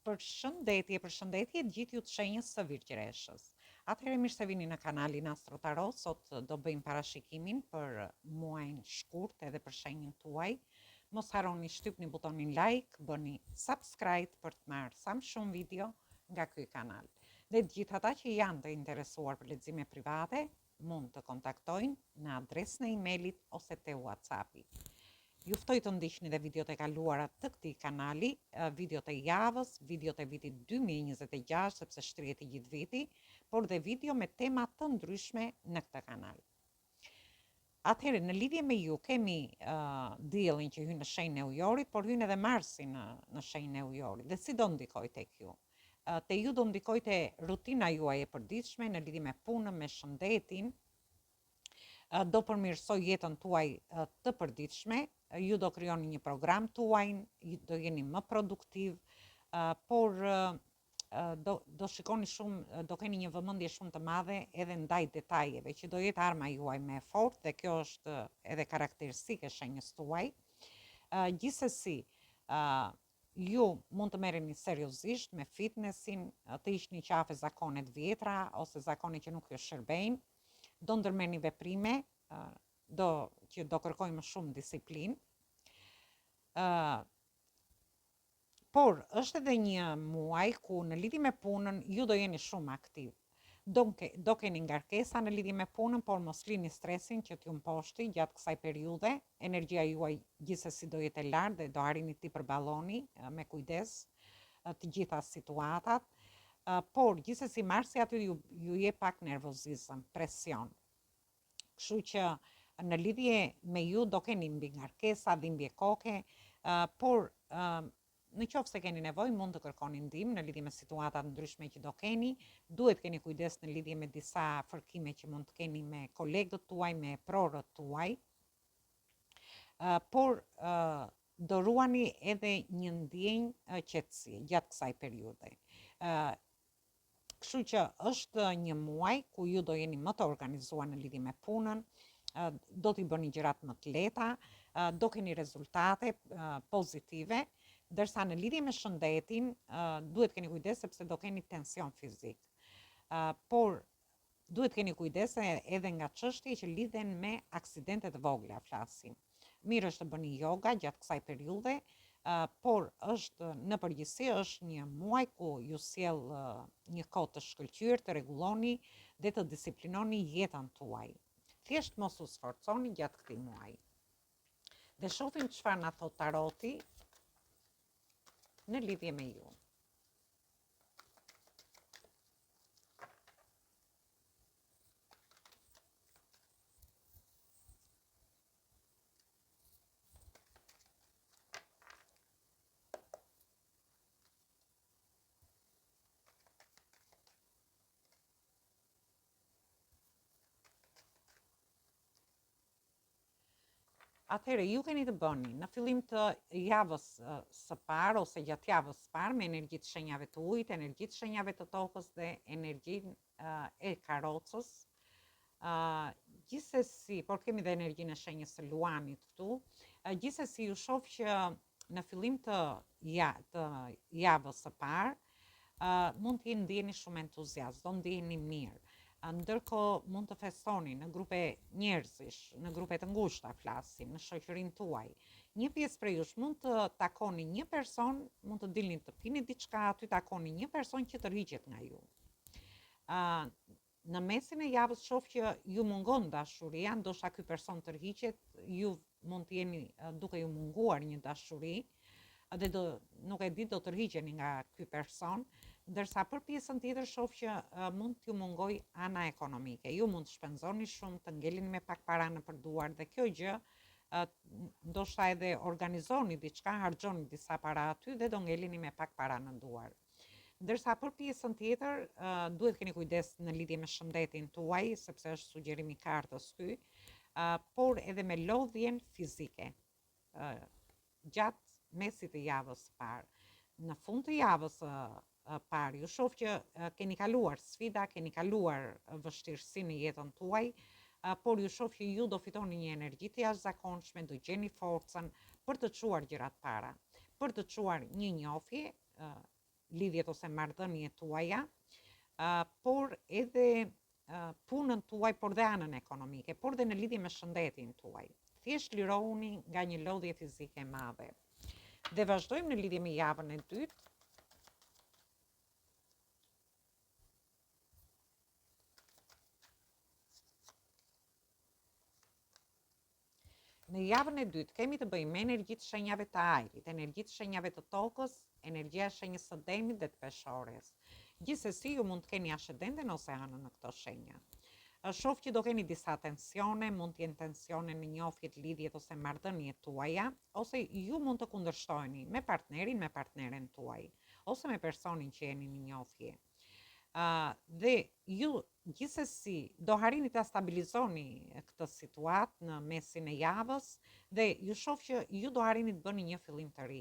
Përshëndetje gjithë ju të shenjës së Virgjëreshës. Atëherë mirë se vini në kanalin Astro Tarot. Sot do bëjmë parashikimin për muajin shkurt edhe për shenjën tuaj. Mos harroni shtypni butonin like, bëni subscribe për të marrë sa më shumë video nga ky kanal. Dhe të gjithë ata që janë të interesuar për lexime private, mund të kontaktojnë në adresën e emailit ose te WhatsAppi. Ju ftoj të ndiqni dhe videot e kaluara të këtij kanali, videot e javës, videot e vitit 2026, sepse shtrihet i gjithë viti, por dhe video me tema të ndryshme në këtë kanal. Atëherë, në lidhje me ju kemi diellin që hyn në shenjën e Ujorit, por hyn edhe Marsi në shenjën e Ujorit. Dhe si do ndikoj tek ju? Te ju do ndikoj te rutina juaj e përditshme në lidhje me punën, me shëndetin, do përmirësoj jetën tuaj të përditshme, ju do krijoni një program tuaj, do jeni më produktiv, por do shikoni shumë, do keni një vëmendje shumë të madhe edhe ndaj detajeve, që do jetë arma juaj me fort, dhe kjo është edhe karakteristike shenjës tuaj. Gjithsesi, ju mund të merreni seriozisht me fitnessin, të hiqni qafe zakonet vjetra ose zakone që nuk ju shërbejnë, do ndërmerrni veprime që do kërkojnë më shumë disiplinë. Por është edhe një muaj ku në lidhje me punën ju do jeni shumë aktiv. Do keni ngarkesa në lidhje me punën, por mos lini stresin që t'ju mposhti gjatë kësaj periudhe. Energjia juaj gjithsesi do jetë e lartë dhe do arrini t'i përballoni me kujdes të gjitha situatat. Por gjithsesi Marsi aty ju jep pak nervozizëm, presion. Kështu që në lidhje me ju do keni mbi ngarkesa, dhimbje koke, por në qoftë se keni nevojë mund të kërkoni ndihmë në lidhje me situata të ndryshme që do keni. Duhet keni kujdes në lidhje me disa fërkime që mund të keni me kolegët tuaj, me prorët tuaj. Por do ruani edhe një ndjenjë qetësie gjatë kësaj periudhe. Kështu që është një muaj ku ju do jeni më të organizuar në lidhje me punën, do t'i bëni gjërat më të lehta, do keni rezultate pozitive, ndërsa në lidhje me shëndetin duhet keni kujdes sepse do keni tension fizik. Por duhet keni kujdes edhe nga çështje që lidhen me aksidente të vogla flasim. Mirë është të bëni yoga gjatë kësaj periudhe, por në përgjithësi është një muaj ku ju sjell një kohë të shkëlqyer, të rregulloni dhe të disiplinoni jetën tuaj. Thjesht mos u sforconi gjatë këtij muaji. Dhe shohim çfarë na thot taroti në lidhje me ju. Atëherë, ju keni të bëni në fillim të javës së parë ose gjatë javës së parë me energjitë shenjave të ujit, energjitë shenjave të tokës dhe energjinë e karrocës. Gjithsesi, por kemi dhe energjinë e shenjës së luanit këtu. Gjithsesi, ju shoh që në fillim të javës së parë mund të ndjeni shumë entuziazm, do ndjeni mirë. Ndërkohë mund të festoni në grupe njerëzish, në grupe të ngushta flasim, në shoqërinë tuaj. Një pjesë prej jush mund të takoni një person, mund të dilni të pini diçka, aty takoni një person që tërhiqet nga ju. Në mesin e javës shoh që ju mungon dashuria, ndoshta ky person tërhiqet, ju mund të jeni duke ju munguar një dashuri, dhe nuk e di, do tërhiqeni nga ky person. Ndërsa për pjesën tjetër shoh që mund t'ju mungoj ana ekonomike. Ju mund të shpenzoni shumë, të ngelini me pak para në përduar, dhe kjo gjë ndoshta edhe organizoni diçka, harxhoni disa para aty dhe do ngelini me pak para në duar. Ndërsa për pjesën tjetër duhet keni kujdes në lidhje me shëndetin tuaj, sepse është sugjerimi i kartës ky, por edhe me lodhjen fizike gjatë mesit të javës parë. Në fund të javës parë, ju shoh që keni kaluar sfida, keni kaluar vështirësi në jetën tuaj, por ju shoh që ju do fitoni një energji të jashtëzakonshme, do gjeni forcën për të çuar gjërat para, për të çuar një njohje lidhjet ose marrëdhëniet tuaja, por edhe punën tuaj, por dhe anën ekonomike, por dhe në lidhje me shëndetin tuaj. Thjesht lirohuni nga një lodhje fizike e madhe. Dhe vazhdojmë në lidhje me javën e dytë. Në javën e dytë kemi të bëjmë me energjitë shenjave të ajrit, energjitë shenjave të tokës, energjia e shenjës së Demit dhe të Peshores. Gjithsesi ju mund të keni ascendenten ose anën në këto shenja. Shoh që do keni disa tensione, mund të jenë tensione në njofjet, lidhjet ose marrëdhëniet tuaja, ose ju mund të kundërshtoheni me partnerin, me partneren tuaj, ose me personin që jeni në njofje. Dhe ju gjithsesi do harrini ta stabilizoni këtë situatë në mesin e javës dhe ju shoh që ju do harrini të bëni një fillim të ri,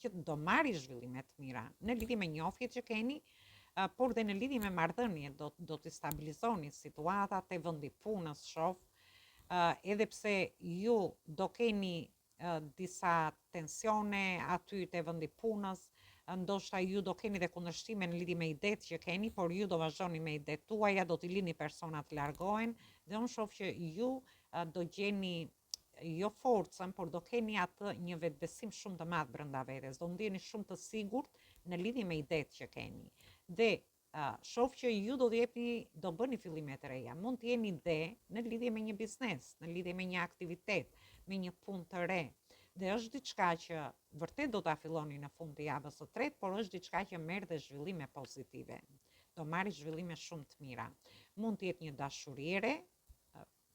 që do marrë zhvillime të mira në lidhje me njofjet që keni, por dhe në lidhje me marrëdhëniet do të stabilizoni situatat e vendi punës, shoh, edhe pse ju do keni disa tensione aty te vendi punës, ndoshta ju do keni dhe kundërshtime në lidhje me idetë që keni, por ju do vazhdoni me idetë tuaja, do t'i lini personat të largohen dhe unë shoh që ju do gjeni jo forcën, por do keni atë një vetbesim shumë të madh brenda vetes, do ndjeni shumë të sigurt në lidhje me idetë që keni. Dhe shoh që ju do bëni fillime të reja, mund të jeni ide në lidhje me një biznes, në lidhje me një aktivitet, me një punë të re. Dhe është diçka që vërtet do ta filloni në fund të javës së tretë, por është diçka që merr dhe zhvillime pozitive. Do marrë zhvillime shumë të mira. Mund të jetë një dashuriere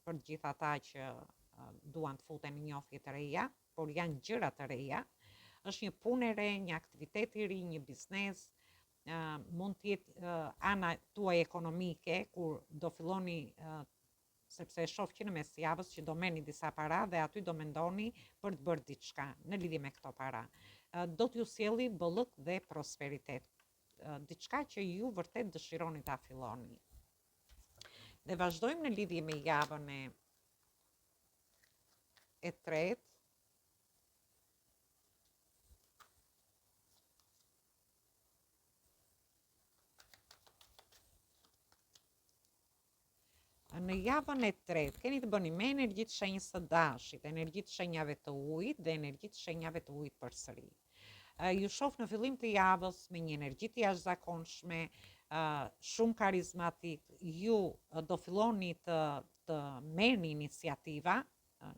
për gjithë ata që duan të futen në njofje të reja, por janë gjëra të reja. Është një punë e re, një aktivitet i ri, një biznes, mund të jetë ana tuaj ekonomike kur do filloni sepse e shoh që në mes javës që do merrni disa para dhe aty do mendoni për të bërë diçka në lidhje me këto para. Do t'ju sjelli bollëk dhe prosperitet. Diçka që ju vërtet dëshironi ta filloni. Dhe vazhdojmë në lidhje me javën e tretë. Në javën e tretë keni të bëni me energjitë shenjës së Dashit, energjitë shenjave të ujit dhe energjitë shenjave të ujit përsëri. Ju shoh në fillim të javës me një energji të jashtëzakonshme, shumë karizmatik, ju do filloni të merrni iniciativa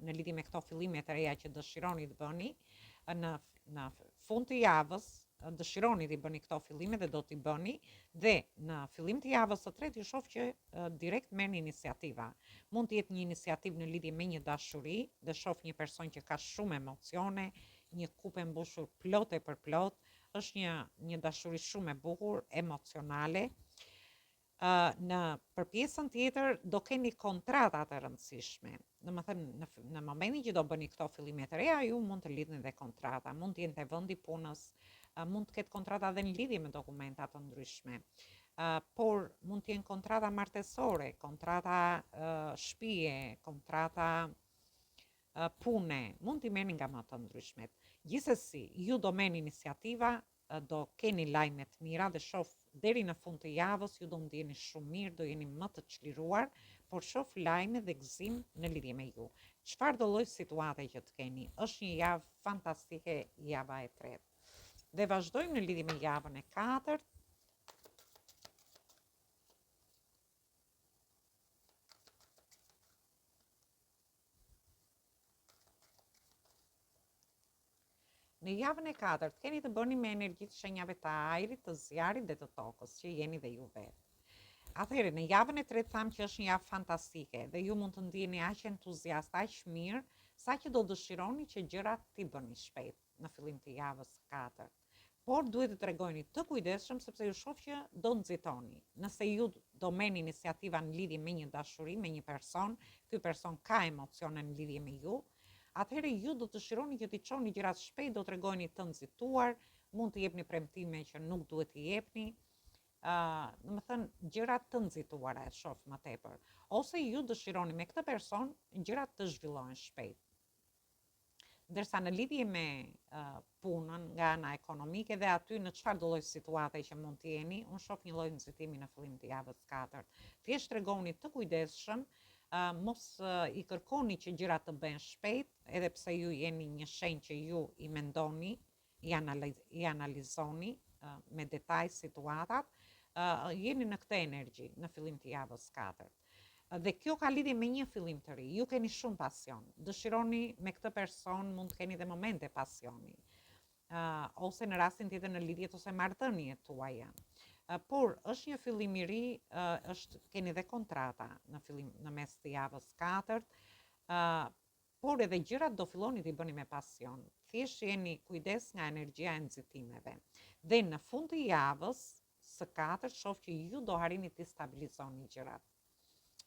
në lidhje me këto fillime të reja që dëshironi të bëni. Në fund të javës dëshironi të bëni këto fillime dhe do t'i bëni, dhe në fillim të javës së tretë ju shoh që direkt merrni iniciativa. Mund të jetë një iniciativë në lidhje me një dashuri, dhe shoh një person që ka shumë emocione, një kupë e mbushur plot e përplot, është një dashuri shumë e bukur, emocionale. Për pjesën tjetër do keni kontrata të rëndësishme. Domethënë në momentin që do bëni këto fillime të reja, ju mund të lidhni dhe kontrata, mund të jenë te vendi punës, mund të ketë kontrata dhe në lidhje me dokumenta të ndryshme. Por mund të jenë kontrata martesore, kontrata shtëpie, kontrata pune, mund t'i merrni nga më të ndryshmet. Gjithsesi, ju do merrni iniciativa, do keni lajme të mira dhe shoh deri në fund të javës ju do ndjeni shumë mirë, do jeni më të çliruar, por shoh lajme dhe gëzim në lidhje me ju. Çfarë do lloj situate që të keni, është një javë fantastike java e tretë. Dhe vazhdojmë në lidhje me javën e katërt. Në javën e katërt keni të bëni me energjitë shenjave të ajrit, të zjarit dhe të tokës, që jeni dhe ju vetë. Atëherë, në javën e tretë thamë që është një javë fantastike dhe ju mund të ndjeni aq entuziast, aq mirë, sa që do dëshironi që gjërat t'i bëni shpejt në fillim të javës së katërt. Por duhet të tregoni të kujdesshëm sepse ju shoh që do nxitoni. Nëse ju do merrni iniciativa në lidhje me një dashuri, me një person, ky person ka emocione në lidhje me ju, atëherë ju do të dëshironi që t'i çoni gjërat shpejt, do t'regojni të nxituar, mund të jepni premtime që nuk duhet t'i jepni, domethënë gjërat të nxituara e shoh më tepër. Ose ju dëshironi me këtë person gjërat të zhvillohen shpejt. Ndërsa në lidhje me punën nga ana ekonomike dhe aty në çfarë do lloj situate që mund të jeni, unë shoh një lloj nxitimi në fillim të javës 4. Thjesht tregoni të kujdesshëm, mos i kërkoni që gjërat të bëhen shpejt, edhe pse ju jeni një shenjë që ju i mendoni, i analizoni me detaj situatat, jeni në këtë energji në fillim të javës 4. Dhe kjo ka lidhje me një fillim të ri. Ju keni shumë pasion. Dëshironi me këtë person, mund të keni dhe momente pasioni. Ose në rastin tjetër në lidhjet ose marrëdhëniet tuaja. Por është një fillim i ri, keni dhe kontrata në mes të javës 4. Por edhe gjërat do filloni t'i bëni me pasion. Thjesht jeni kujdes nga energjia e nxitimeve. Dhe në fund të javës së 4 shoh që ju do harrini të stabilizoni gjërat.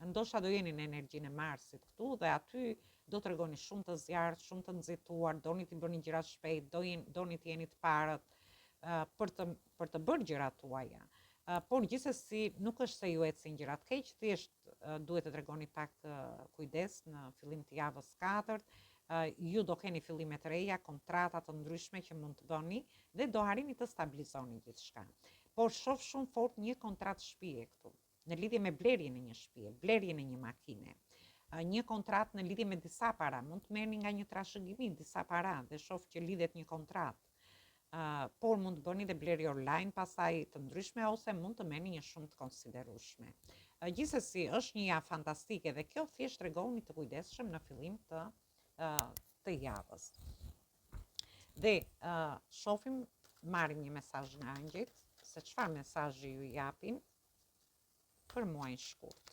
Ndoshta do jeni në energjinë e Marsit këtu dhe aty do të regoni shumë të zjarrt, shumë të nxituar, doni të bëni gjërat shpejt, doni të jeni të parët për të bërë gjërat tuaja. Por gjithsesi nuk është se ju ecin gjërat keq, thjesht duhet të tregoni pak kujdes në fillim të javës 4. Ju do keni fillime të reja, kontrata të ndryshme që mund të bëni dhe do harrini të stabilizoni gjithçka. Por shoh shumë fort një kontratë shtëpie këtu, në lidhje me blerjen e një shtëpie, blerjen e një makine. Një kontratë në lidhje me disa para, mund të merrni nga një trashëgimi disa para dhe shoh që lidhet një kontratë. Por mund të bëni dhe blerje online pasaj të ndryshme ose mund të merrni një shumë të konsiderueshme. Gjithsesi është një javë fantastike dhe kjo thjesht tregoni të kujdesshëm në fillim të javës. Dhe shohim, marrim një mesazh nga angjëjt, se çfarë mesazhi ju japin për muajin shkurt.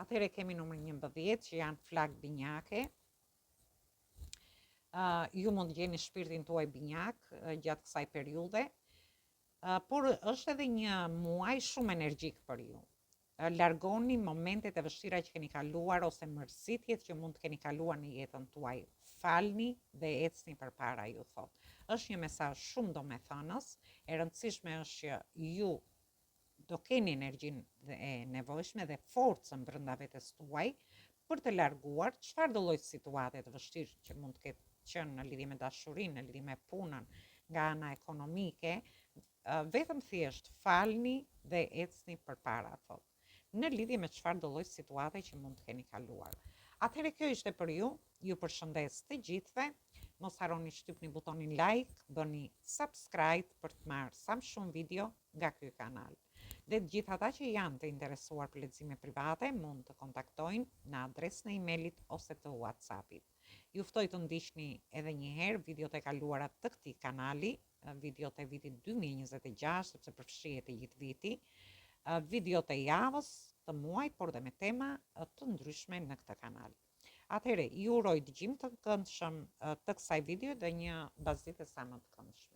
Atëherë kemi numër 11 që janë flak binjake. Ju mund të gjeni shpirtin tuaj binjak gjatë kësaj periudhe, por është edhe një muaj shumë energjik për ju. Largoni momentet e vështira që keni kaluar ose mërsitjet që mund të keni kaluar në jetën tuaj. Falni dhe ecni përpara, ju thot. Është një mesazh shumë domethënës, e rëndësishme është që ju do keni energjinë e nevojshme dhe forcën brenda vetes tuaj për të larguar çfarë do lloj situate të vështirë që mund të ketë qenë në lidhje me dashurinë, në lidhje me punën, nga ana ekonomike, vetëm thjesht falni dhe ecni përpara, thot. Në lidhje me çfarë do lloj situate që mund të keni kaluar. Atëherë kjo ishte për ju. Ju përshëndes të gjithëve. Mos harroni shtypni butonin like, bëni subscribe për të marrë sa më shumë video nga ky kanal. Dhe të gjithë ata që janë të interesuar për lexime private mund të kontaktojnë në adresën e emailit ose të WhatsAppit. Ju ftoj të ndiqni edhe një herë videot e kaluara të këtij kanali, videot e vitit 2026, sepse përfshihet e gjithë viti, videot e javës, të muajit, por dhe me tema të ndryshme në këtë kanal. Atëherë, ju uroj dëgjim të këndshëm të kësaj video dhe një bazite sa më të këndshme.